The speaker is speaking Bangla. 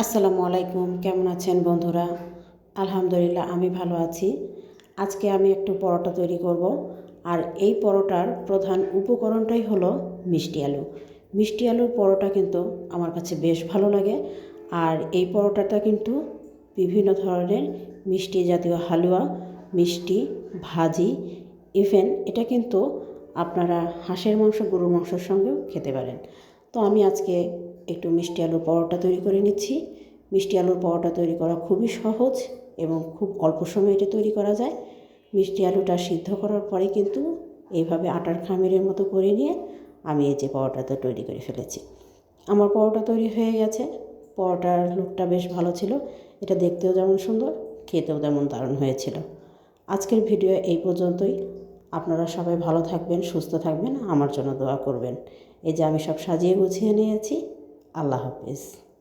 আসসালামু আলাইকুম, কেমন আছেন বন্ধুরা? আলহামদুলিল্লাহ আমি ভালো আছি। আজকে আমি একটু পরোটা তৈরি করব। আর এই পরোটার প্রধান উপকরণটাই হলো মিষ্টি আলু। মিষ্টি আলুর পরোটা কিন্তু আমার কাছে বেশ ভালো লাগে। আর এই পরোটাটা কিন্তু বিভিন্ন ধরনের মিষ্টি জাতীয় হালুয়া, মিষ্টি, ভাজি, ইভেন এটা কিন্তু আপনারা হাঁসের মাংস, গরুর মাংসের সঙ্গেও খেতে পারেন। তো আমি আজকে একটু মিষ্টি আলুর পরোটা তৈরি করে নিচ্ছি। মিষ্টি আলুর পরোটা তৈরি করা খুবই সহজ এবং খুব অল্প সময়ে এটা তৈরি করা যায়। মিষ্টি আলুটা সিদ্ধ করার পরে কিন্তু এইভাবে আটার খামিরের মতো করে নিয়ে আমি এই যে পরোটাটা তৈরি করে ফেলেছি। আমার পরোটা তৈরি হয়ে গেছে। পরোটার লুকটা বেশ ভালো ছিল। এটা দেখতেও যেমন সুন্দর, খেতেও তেমন দারুণ হয়েছিল। আজকের ভিডিও এই পর্যন্তই। আপনারা সবাই ভালো থাকবেন, সুস্থ থাকবেন, আমার জন্য দোয়া করবেন। এই যে আমি সব সাজিয়ে গুছিয়ে নিয়েছি। আল্লাহ হাফেজ।